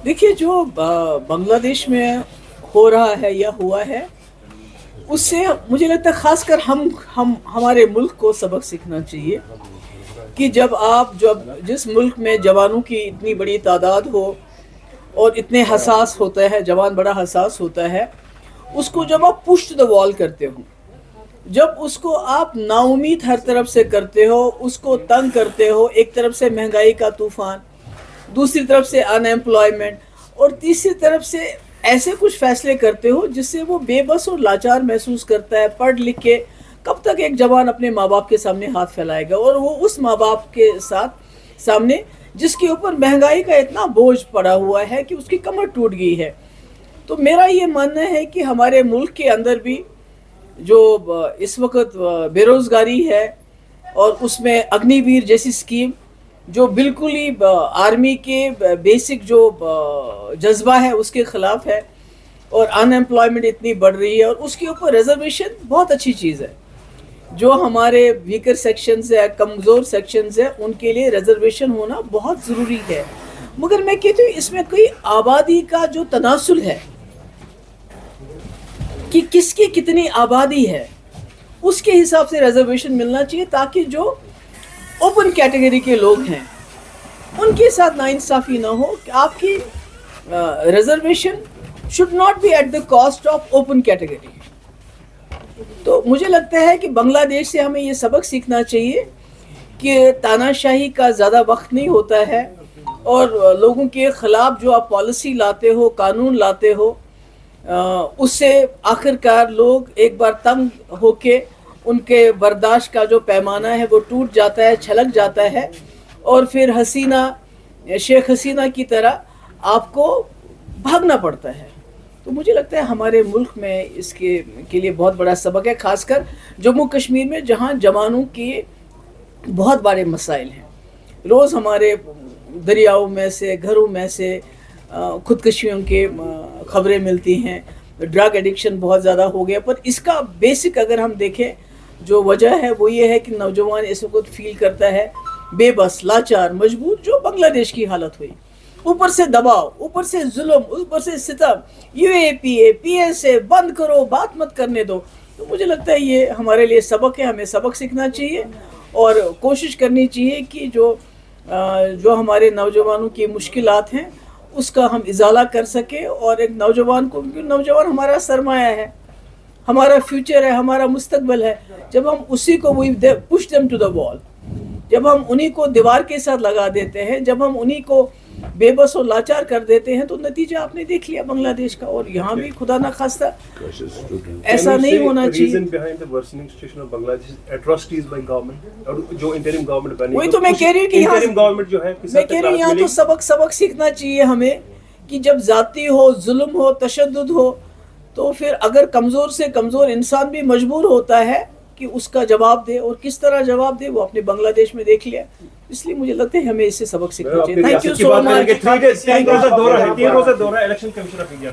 देखिए जो बांग्लादेश में हो रहा है या हुआ है, उससे मुझे लगता है खासकर हम हमारे मुल्क को सबक सीखना चाहिए कि जब जिस मुल्क में जवानों की इतनी बड़ी तादाद हो और इतने हसास होता है, जवान बड़ा हसास होता है, उसको जब आप पुश टू द वॉल करते हो, जब उसको आप नाउमीद हर तरफ से करते हो, उसको तंग करते हो, एक तरफ से महंगाई का तूफान, दूसरी तरफ से अनएम्प्लॉयमेंट और तीसरी तरफ से ऐसे कुछ फैसले करते हो जिससे वो बेबस और लाचार महसूस करता है। पढ़ लिख के कब तक एक जवान अपने माँ बाप के सामने हाथ फैलाएगा, और वो उस माँ बाप के सामने जिसके ऊपर महंगाई का इतना बोझ पड़ा हुआ है कि उसकी कमर टूट गई है। तो मेरा ये मानना है कि हमारे मुल्क के अंदर भी जो इस वक्त बेरोज़गारी है और उसमें अग्निवीर जैसी स्कीम जो बिल्कुल ही आर्मी के बेसिक जो जज्बा है उसके ख़िलाफ़ है, और अनएम्प्लॉयमेंट इतनी बढ़ रही है, और उसके ऊपर रिजर्वेशन बहुत अच्छी चीज़ है। जो हमारे वीकर सेक्शंस है, कमज़ोर सेक्शंस है, उनके लिए रिजर्वेशन होना बहुत ज़रूरी है। मगर मैं कहती हूँ इसमें कोई आबादी का जो तनासुल है कि किसकी कितनी आबादी है, उसके हिसाब से रिजर्वेशन मिलना चाहिए, ताकि जो ओपन कैटेगरी के लोग हैं उनके साथ नाइंसाफ़ी ना हो कि आपकी reservation should not be at the cost of open category. तो मुझे लगता है कि बांग्लादेश से हमें ये सबक सीखना चाहिए कि तानाशाही का ज़्यादा वक्त नहीं होता है, और लोगों के ख़िलाफ़ जो आप पॉलिसी लाते हो, कानून लाते हो, उससे आखिरकार लोग एक बार तंग होके उनके बर्दाश्त का जो पैमाना है वो टूट जाता है, छलक जाता है, और फिर शेख हसीना की तरह आपको भागना पड़ता है। तो मुझे लगता है हमारे मुल्क में इसके लिए बहुत बड़ा सबक है, खासकर जम्मू कश्मीर में जहाँ जवानों के बहुत बड़े मसाइल हैं। रोज़ हमारे दरियाओं में से, घरों में से खुदकशियों के खबरें मिलती हैं। ड्रग एडिक्शन बहुत ज़्यादा हो गया, पर इसका बेसिक अगर हम देखें जो वजह है वो ये है कि नौजवान इस वक्त फील करता है बेबस, लाचार, मजबूर, जो बांग्लादेश की हालत हुई। ऊपर से दबाव, ऊपर से जुल्म, ऊपर से सितम, UAPA, PSA बंद करो, बात मत करने दो। तो मुझे लगता है ये हमारे लिए सबक है, हमें सबक सीखना चाहिए और कोशिश करनी चाहिए कि जो हमारे नौजवानों की मुश्किलात हैं उसका हम इजाला कर सके, और एक नौजवान को, क्योंकि नौजवान हमारा सरमाया है, हमारा फ्यूचर है, हमारा मुस्तकबिल है। जब हम उसी को push them to the wall, जब हम उन्हीं को दीवार के साथ लगा देते हैं, जब हम उन्हीं को बेबस और लाचार कर देते हैं, तो नतीजा आपने देख लिया बांग्लादेश का। और यहाँ भी खुदा ना खास्ता ऐसा नहीं होना चाहिए। वही तो मैं कह रही हूँ कि यहाँ तो सबक सीखना चाहिए हमें कि जब जाती हो, जुल्म हो, तशद्दुद हो, तो फिर अगर कमज़ोर से कमज़ोर इंसान भी मजबूर होता है कि उसका जवाब दे, और किस तरह जवाब दे वो अपने बांग्लादेश में देख लिया। इसलिए मुझे लगता है हमें इससे सबक सीखना चाहिए। Thank you so much. 3 रोज़ा दौरा इलेक्शन कमिश्नर ऑफ इंडिया।